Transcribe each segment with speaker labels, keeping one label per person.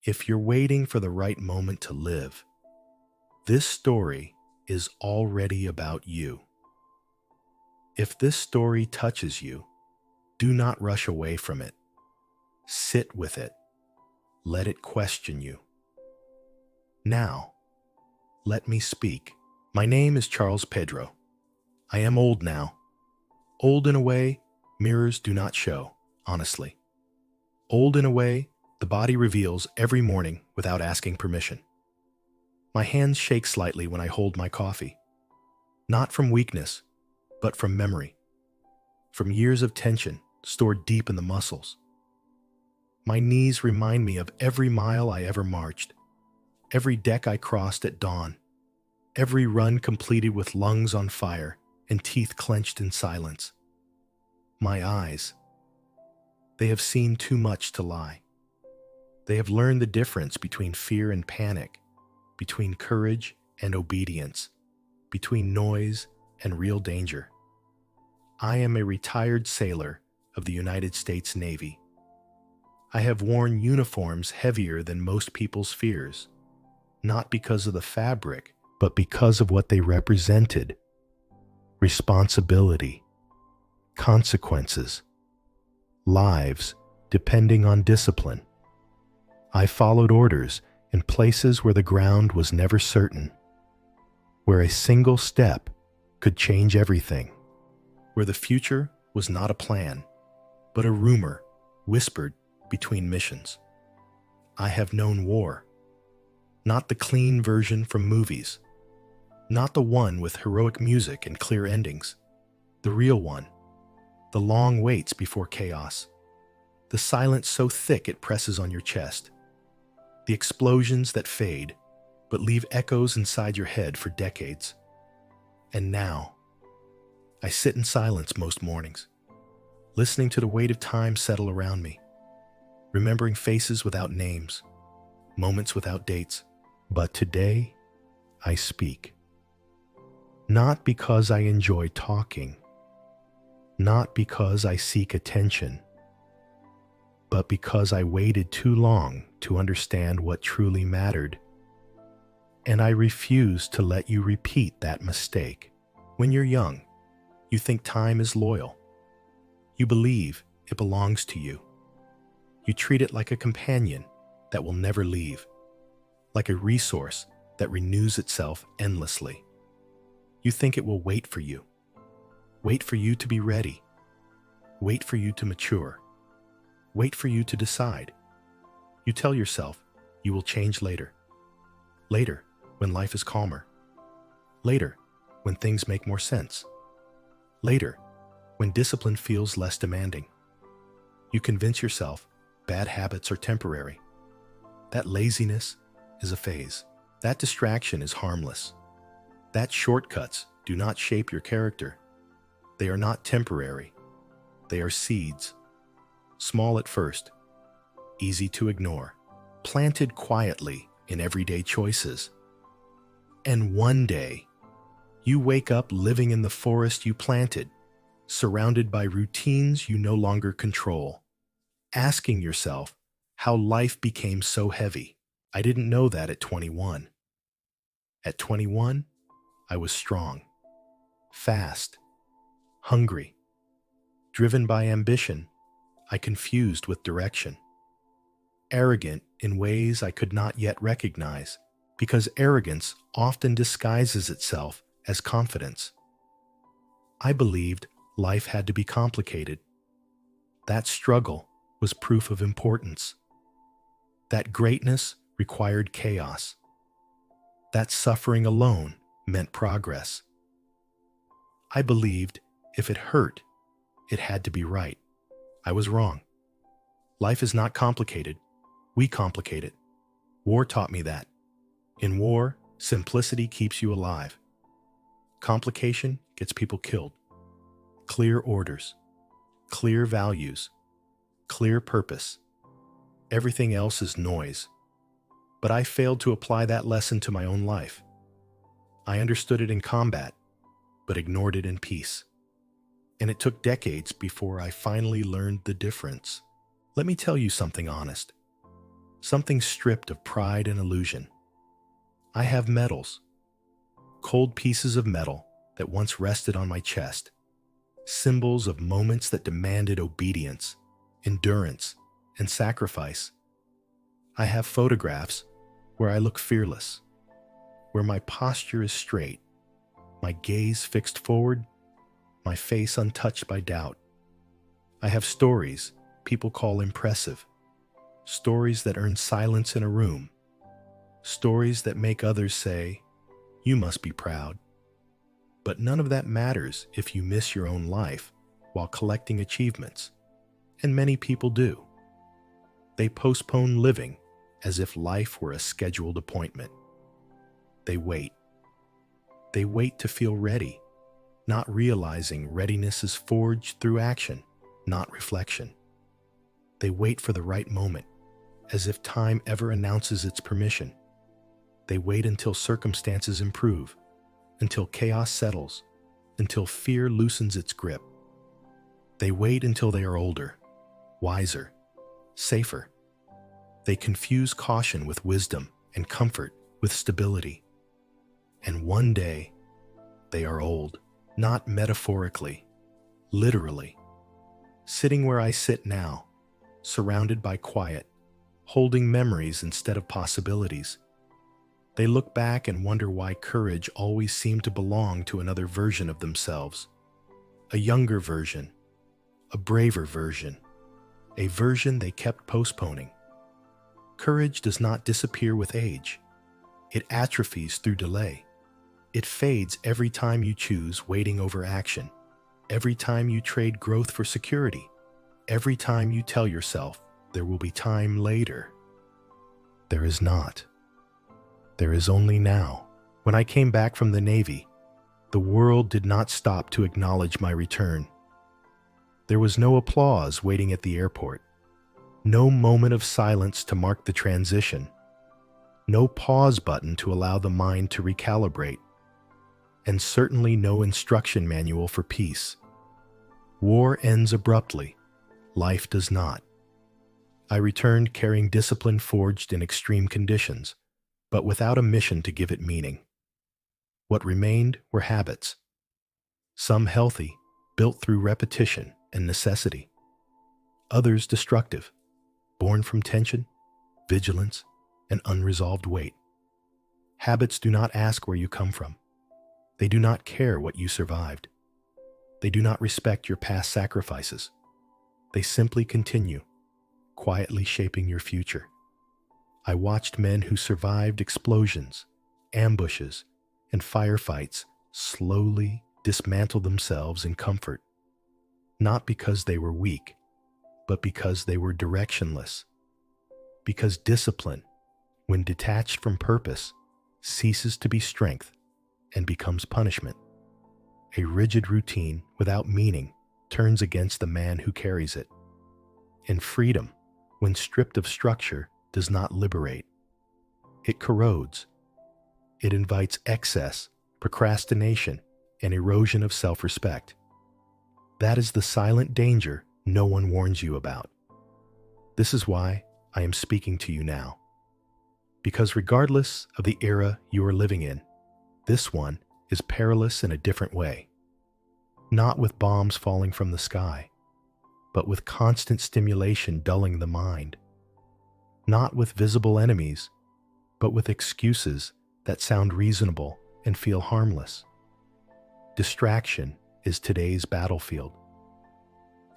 Speaker 1: If you're waiting for the right moment to live, this story is already about you. If this story touches you, do not rush away from it. Sit with it. Let it question you. Now, let me speak. My name is Charles Pedro. I am old now. Old in a way mirrors do not show, honestly. Old in a way the body reveals every morning without asking permission. My hands shake slightly when I hold my coffee. Not from weakness, but from memory. From years of tension stored deep in the muscles. My knees remind me of every mile I ever marched, every deck I crossed at dawn, every run completed with lungs on fire and teeth clenched in silence. My eyes, they have seen too much to lie. They have learned the difference between fear and panic, between courage and obedience, between noise and real danger. I am a retired sailor of the United States Navy. I have worn uniforms heavier than most people's fears, not because of the fabric, but because of what they represented. Responsibility, consequences, lives depending on discipline. I followed orders in places where the ground was never certain, where a single step could change everything, where the future was not a plan, but a rumor whispered between missions. I have known war, not the clean version from movies, not the one with heroic music and clear endings, the real one, the long waits before chaos, the silence so thick it presses on your chest, the explosions that fade but leave echoes inside your head for decades. And now, I sit in silence most mornings, listening to the weight of time settle around me, remembering faces without names, moments without dates. But today, I speak. Not because I enjoy talking, not because I seek attention, but because I waited too long to understand what truly mattered. And I refuse to let you repeat that mistake. When you're young, you think time is loyal. You believe it belongs to you. You treat it like a companion that will never leave, like a resource that renews itself endlessly. You think it will wait for you to be ready, wait for you to mature, wait for you to decide. You tell yourself you will change later. Later, when life is calmer. Later, when things make more sense. Later, when discipline feels less demanding. You convince yourself bad habits are temporary. That laziness is a phase. That distraction is harmless. That shortcuts do not shape your character. They are not temporary. They are seeds. Small at first, easy to ignore, planted quietly in everyday choices. And one day, you wake up living in the forest you planted, surrounded by routines you no longer control, asking yourself how life became so heavy. I didn't know that at 21. At 21, I was strong, fast, hungry, driven by ambition. I confused with direction, arrogant in ways I could not yet recognize, because arrogance often disguises itself as confidence. I believed life had to be complicated. That struggle was proof of importance. That greatness required chaos. That suffering alone meant progress. I believed if it hurt, it had to be right. I was wrong. Life is not complicated. We complicate it. War taught me that. In war, simplicity keeps you alive. Complication gets people killed. Clear orders, clear values, clear purpose. Everything else is noise. But I failed to apply that lesson to my own life. I understood it in combat, but ignored it in peace. And it took decades before I finally learned the difference. Let me tell you something honest. something stripped of pride and illusion. I have medals, cold pieces of metal that once rested on my chest, symbols of moments that demanded obedience, endurance, and sacrifice. I have photographs where I look fearless, where my posture is straight, my gaze fixed forward, my face untouched by doubt. I have stories people call impressive, stories that earn silence in a room, stories that make others say, "You must be proud." But none of that matters if you miss your own life while collecting achievements, and many people do. They postpone living as if life were a scheduled appointment. They wait. They wait to feel ready, not realizing readiness is forged through action, not reflection. They wait for the right moment, as if time ever announces its permission. They wait until circumstances improve, until chaos settles, until fear loosens its grip. They wait until they are older, wiser, safer. They confuse caution with wisdom and comfort with stability. And one day, they are old, not metaphorically, literally. Sitting where I sit now, surrounded by quiet, holding memories instead of possibilities. They look back and wonder why courage always seemed to belong to another version of themselves. A younger version, a braver version, a version they kept postponing. Courage does not disappear with age. It atrophies through delay. It fades every time you choose waiting over action, every time you trade growth for security, every time you tell yourself there will be time later. There is not. There is only now. When I came back from the Navy, the world did not stop to acknowledge my return. There was no applause waiting at the airport, no moment of silence to mark the transition, no pause button to allow the mind to recalibrate, and certainly no instruction manual for peace. War ends abruptly. Life does not. I returned carrying discipline forged in extreme conditions, but without a mission to give it meaning. What remained were habits, some healthy, built through repetition and necessity, others destructive, born from tension, vigilance, and unresolved weight. Habits do not ask where you come from. They do not care what you survived. They do not respect your past sacrifices. They simply continue, quietly shaping your future. I watched men who survived explosions, ambushes, and firefights slowly dismantle themselves in comfort, not because they were weak, but because they were directionless. Because discipline, when detached from purpose, ceases to be strength and becomes punishment. A rigid routine without meaning turns against the man who carries it. And freedom, when stripped of structure, does not liberate. It corrodes. It invites excess, procrastination, and erosion of self-respect. That is the silent danger no one warns you about. This is why I am speaking to you now. Because regardless of the era you are living in, this one is perilous in a different way. Not with bombs falling from the sky, but with constant stimulation dulling the mind. Not with visible enemies, but with excuses that sound reasonable and feel harmless. Distraction is today's battlefield.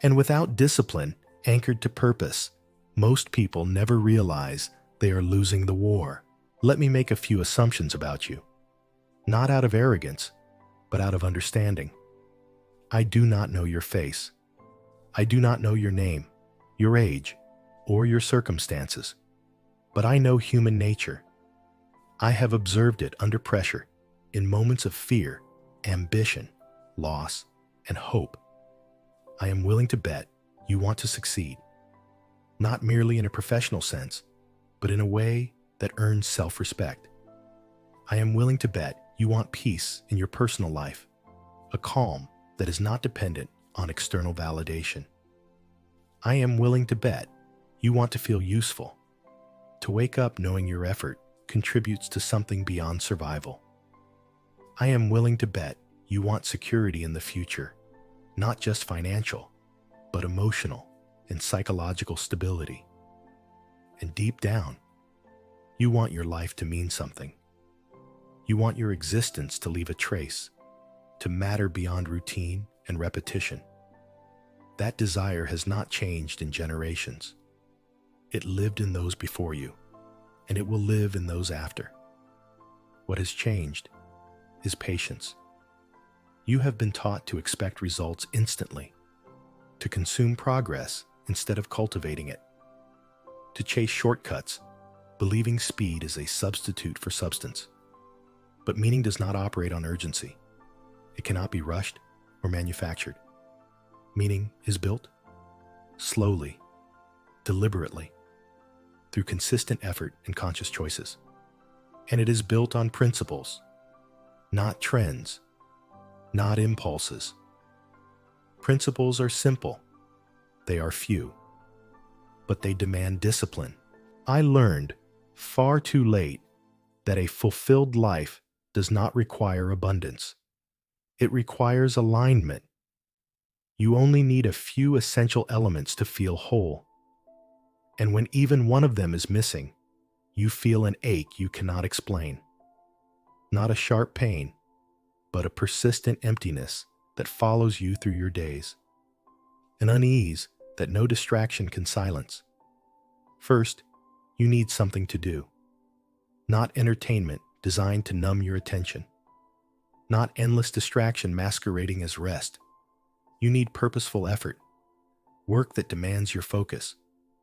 Speaker 1: And without discipline anchored to purpose, most people never realize they are losing the war. Let me make a few assumptions about you. Not out of arrogance, but out of understanding. I do not know your face. I do not know your name, your age, or your circumstances. But I know human nature. I have observed it under pressure, in moments of fear, ambition, loss, and hope. I am willing to bet you want to succeed, not merely in a professional sense, but in a way that earns self-respect. I am willing to bet you want peace in your personal life, a calm that is not dependent on external validation. I am willing to bet you want to feel useful, To wake up knowing your effort contributes to something beyond survival. I am willing to bet you want security in the future, not just financial, but emotional and psychological stability. And deep down, you want your life to mean something. You want your existence to leave a trace, to matter beyond routine and repetition. That desire has not changed in generations. It lived in those before you, and it will live in those after. What has changed is patience. You have been taught to expect results instantly, to consume progress instead of cultivating it, to chase shortcuts, believing speed is a substitute for substance. But meaning does not operate on urgency. It cannot be rushed or manufactured. Meaning is built slowly, deliberately, through consistent effort and conscious choices. And it is built on principles, not trends, not impulses. Principles are simple. They are few, but they demand discipline. I learned far too late that a fulfilled life does not require abundance. It requires alignment. You only need a few essential elements to feel whole. And when even one of them is missing, you feel an ache you cannot explain. Not a sharp pain, but a persistent emptiness that follows you through your days. An unease that no distraction can silence. First, you need something to do. Not entertainment designed to numb your attention. Not endless distraction masquerading as rest. You need purposeful effort. Work that demands your focus,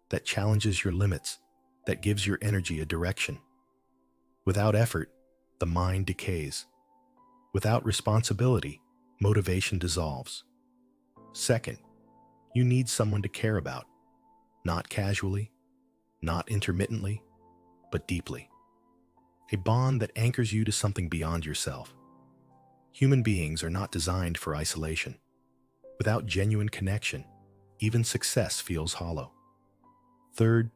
Speaker 1: that challenges your limits, that gives your energy a direction. Without effort, the mind decays. Without responsibility, motivation dissolves. Second, you need someone to care about, not casually, not intermittently, but deeply. A bond that anchors you to something beyond yourself. Human beings are not designed for isolation. Without genuine connection, even success feels hollow. Third,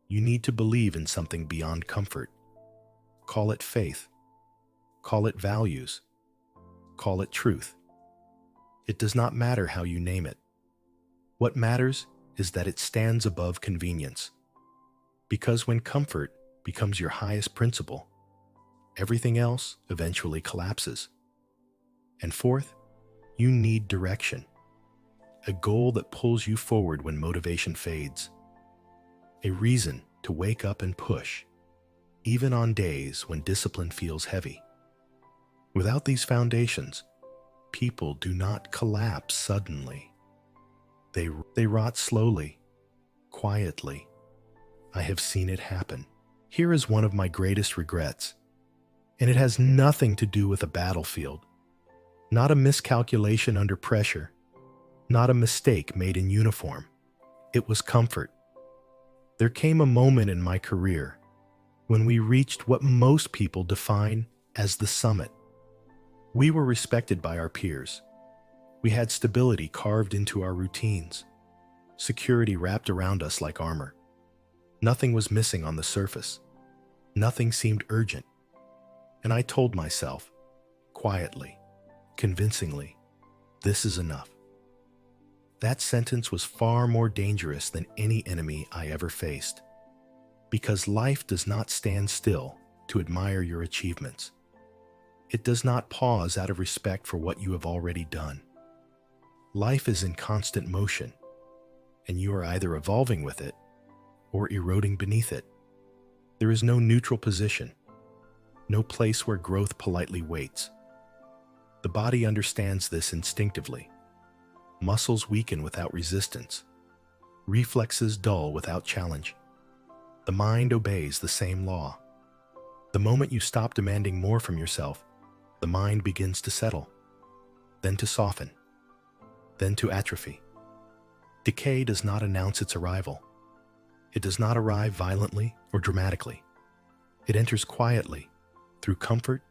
Speaker 1: you need to believe in something beyond comfort. Call it faith. Call it values. Call it truth. It does not matter how you name it. What matters is that it stands above convenience. Because when comfort becomes your highest principle, everything else eventually collapses. And fourth, you need direction. A goal that pulls you forward when motivation fades. A reason to wake up and push, even on days when discipline feels heavy. Without these foundations, people do not collapse suddenly. They rot slowly, quietly. I have seen it happen. Here is one of my greatest regrets, and it has nothing to do with a battlefield. Not a miscalculation under pressure, not a mistake made in uniform. It was comfort. There came a moment in my career when we reached what most people define as the summit. We were respected by our peers. We had stability carved into our routines, security wrapped around us like armor. Nothing was missing on the surface. Nothing seemed urgent. And I told myself, quietly, convincingly, this is enough. That sentence was far more dangerous than any enemy I ever faced. Because life does not stand still to admire your achievements. It does not pause out of respect for what you have already done. Life is in constant motion, and you are either evolving with it or eroding beneath it. There is no neutral position, no place where growth politely waits. The body understands this instinctively. Muscles weaken without resistance. Reflexes dull without challenge. The mind obeys the same law. The moment you stop demanding more from yourself, the mind begins to settle, then to soften, then to atrophy. Decay does not announce its arrival. It does not arrive violently or dramatically. It enters quietly, through comfort,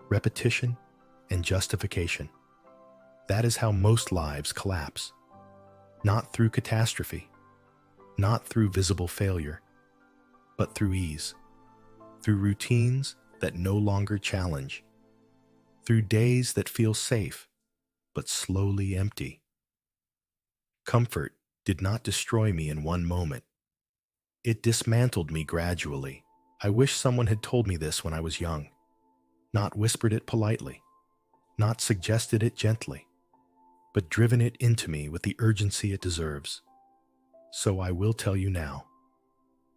Speaker 1: repetition, and justification. That is how most lives collapse. Not through catastrophe, not through visible failure, but through ease, through routines that no longer challenge, through days that feel safe, but slowly empty. Comfort did not destroy me in one moment. It dismantled me gradually. I wish someone had told me this when I was young, not whispered it politely, not suggested it gently, but driven it into me with the urgency it deserves. So I will tell you now.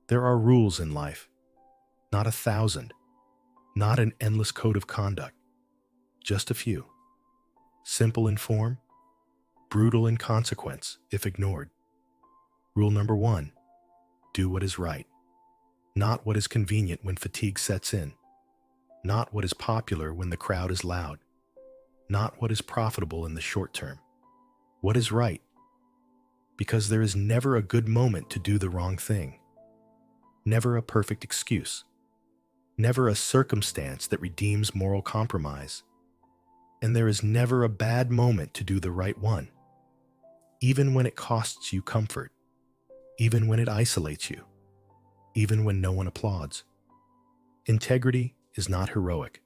Speaker 1: There are rules in life, not 1,000, not an endless code of conduct, just a few. Simple in form, brutal in consequence if ignored. Rule number 1, do what is right, not what is convenient when fatigue sets in, not what is popular when the crowd is loud, not what is profitable in the short term. What is right? Because there is never a good moment to do the wrong thing, never a perfect excuse, never a circumstance that redeems moral compromise, and there is never a bad moment to do the right one, even when it costs you comfort, even when it isolates you, even when no one applauds. Integrity is not heroic.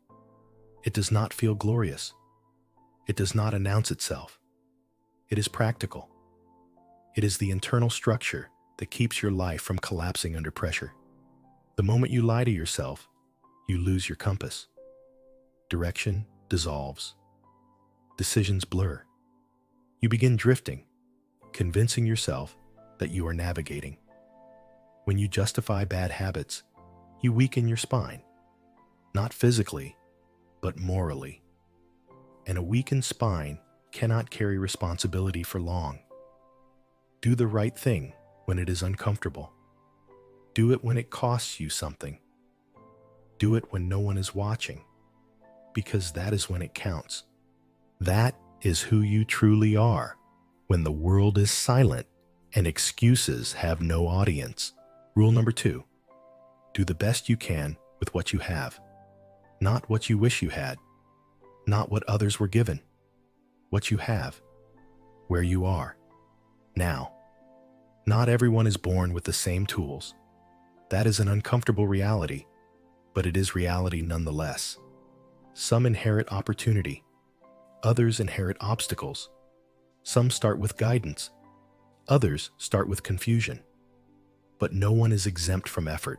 Speaker 1: It does not feel glorious. It does not announce itself. It is practical. It is the internal structure that keeps your life from collapsing under pressure. The moment you lie to yourself, you lose your compass. Direction dissolves. Decisions blur. You begin drifting, convincing yourself that you are navigating. When you justify bad habits, you weaken your spine, not physically, but morally. And a weakened spine cannot carry responsibility for long. Do the right thing when it is uncomfortable. Do it when it costs you something. Do it when no one is watching, because that is when it counts. That is who you truly are when the world is silent and excuses have no audience. Rule number 2, do the best you can with what you have, not what you wish you had, not what others were given. What you have, where you are, now. Not everyone is born with the same tools. That is an uncomfortable reality, but it is reality nonetheless. Some inherit opportunity. Others inherit obstacles. Some start with guidance. Others start with confusion. But no one is exempt from effort.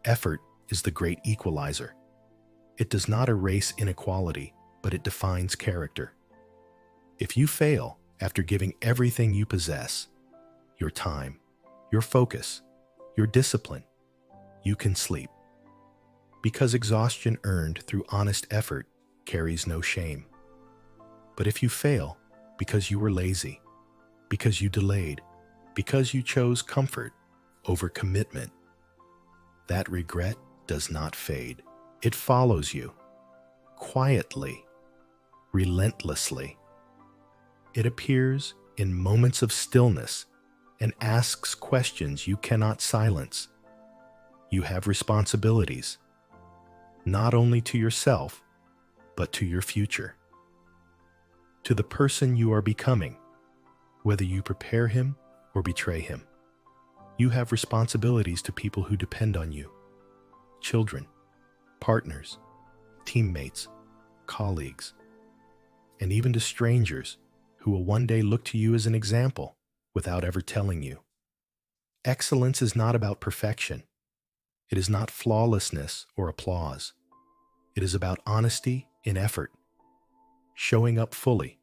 Speaker 1: Effort is the great equalizer. It does not erase inequality, but it defines character. If you fail after giving everything you possess, your time, your focus, your discipline, you can sleep. Because exhaustion earned through honest effort carries no shame. But if you fail because you were lazy, because you delayed, because you chose comfort over commitment, that regret does not fade. It follows you, quietly, relentlessly. It appears in moments of stillness and asks questions you cannot silence. You have responsibilities, not only to yourself, but to your future. To the person you are becoming, whether you prepare him or betray him. You have responsibilities to people who depend on you. Children, partners, teammates, colleagues, and even to strangers who will one day look to you as an example without ever telling you. Excellence is not about perfection. It is not flawlessness or applause. It is about honesty in effort, showing up fully,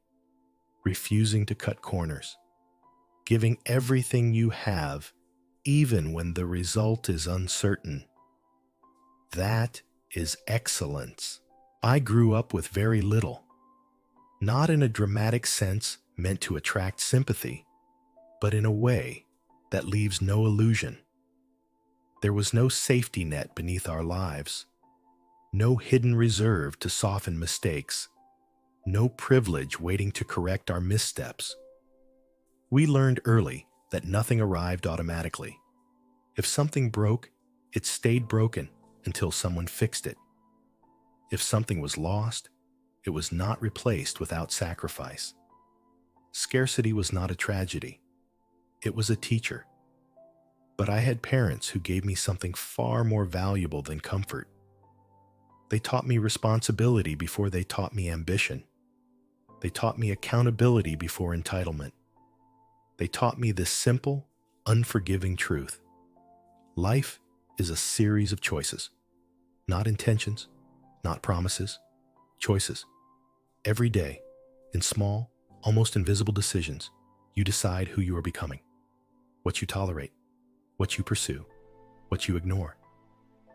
Speaker 1: refusing to cut corners, giving everything you have even when the result is uncertain. That is excellence. I grew up with very little, not in a dramatic sense meant to attract sympathy, but in a way that leaves no illusion. There was no safety net beneath our lives, no hidden reserve to soften mistakes, no privilege waiting to correct our missteps. We learned early that nothing arrived automatically. If something broke, it stayed broken until someone fixed it. If something was lost, it was not replaced without sacrifice. Scarcity was not a tragedy. It was a teacher. But I had parents who gave me something far more valuable than comfort. They taught me responsibility before they taught me ambition. They taught me accountability before entitlement. They taught me this simple, unforgiving truth. Life is a series of choices, not intentions, not promises, choices. Every day, in small, almost invisible decisions, you decide who you are becoming, what you tolerate, what you pursue, what you ignore.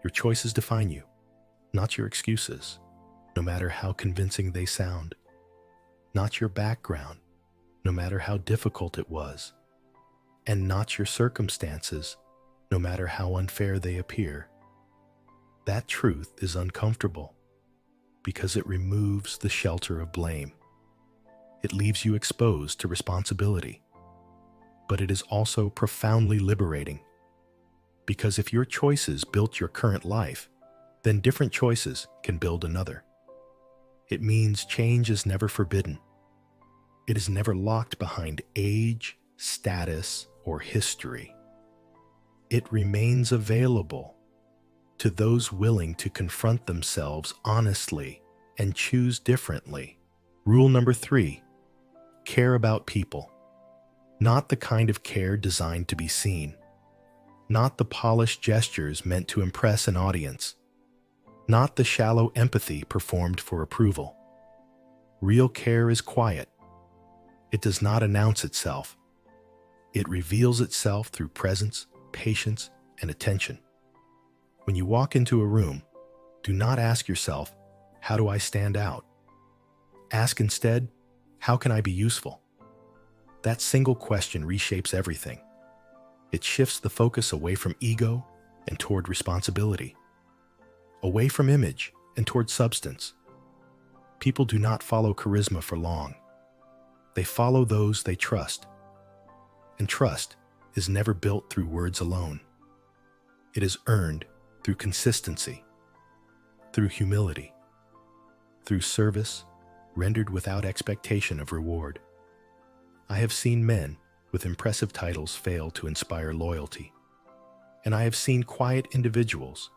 Speaker 1: Your choices define you, not your excuses, no matter how convincing they sound. Not your background, no matter how difficult it was. And not your circumstances, no matter how unfair they appear. That truth is uncomfortable because it removes the shelter of blame. It leaves you exposed to responsibility. But it is also profoundly liberating because if your choices built your current life, then different choices can build another. It means change is never forbidden. It is never locked behind age, status, or history. It remains available to those willing to confront themselves honestly and choose differently. Rule number 3, care about people. Not the kind of care designed to be seen. Not the polished gestures meant to impress an audience. Not the shallow empathy performed for approval. Real care is quiet. It does not announce itself. It reveals itself through presence, patience, and attention. When you walk into a room, do not ask yourself, how do I stand out? Ask instead, how can I be useful? That single question reshapes everything. It shifts the focus away from ego and toward responsibility, away from image and toward substance. People do not follow charisma for long. They follow those they trust. And trust is never built through words alone. It is earned through consistency, through humility, through service rendered without expectation of reward. I have seen men with impressive titles fail to inspire loyalty, and I have seen quiet individuals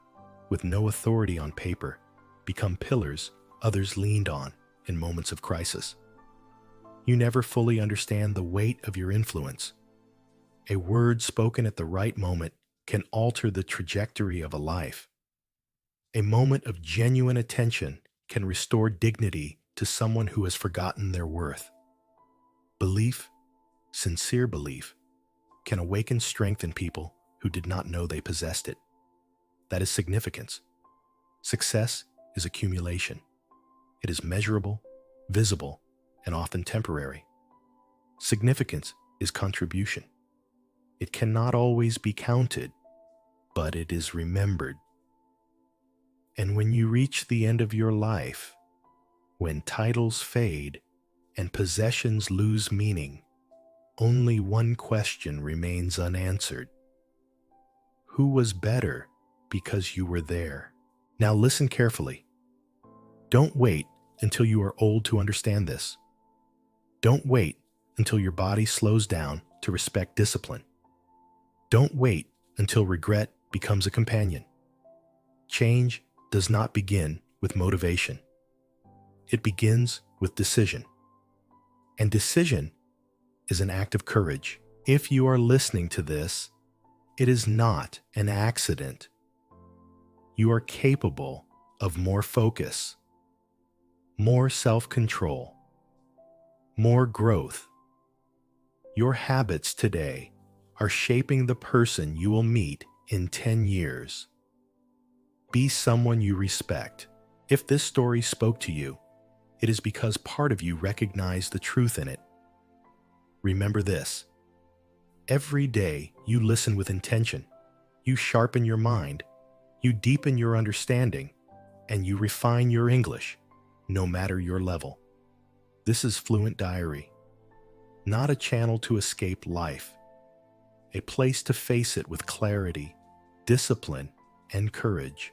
Speaker 1: with no authority on paper become pillars others leaned on in moments of crisis. You never fully understand the weight of your influence. A word spoken at the right moment can alter the trajectory of a life. A moment of genuine attention can restore dignity to someone who has forgotten their worth. Belief, sincere belief, can awaken strength in people who did not know they possessed it. That is significance. Success is accumulation. It is measurable, visible, and often temporary. Significance is contribution. It cannot always be counted, but it is remembered. And when you reach the end of your life, when titles fade and possessions lose meaning, only one question remains unanswered. Who was better because you were there? Now listen carefully. Don't wait until you are old to understand this. Don't wait until your body slows down to respect discipline. Don't wait until regret becomes a companion. Change does not begin with motivation. It begins with decision. And decision is an act of courage. If you are listening to this, it is not an accident. You are capable of more focus, more self-control, more growth. Your habits today are shaping the person you will meet in 10 years. Be someone you respect. If this story spoke to you, it is because part of you recognized the truth in it. Remember this: every day you listen with intention, you sharpen your mind, you deepen your understanding, and you refine your English, no matter your level. This is Fluent Diary, not a channel to escape life, a place to face it with clarity, discipline, and courage.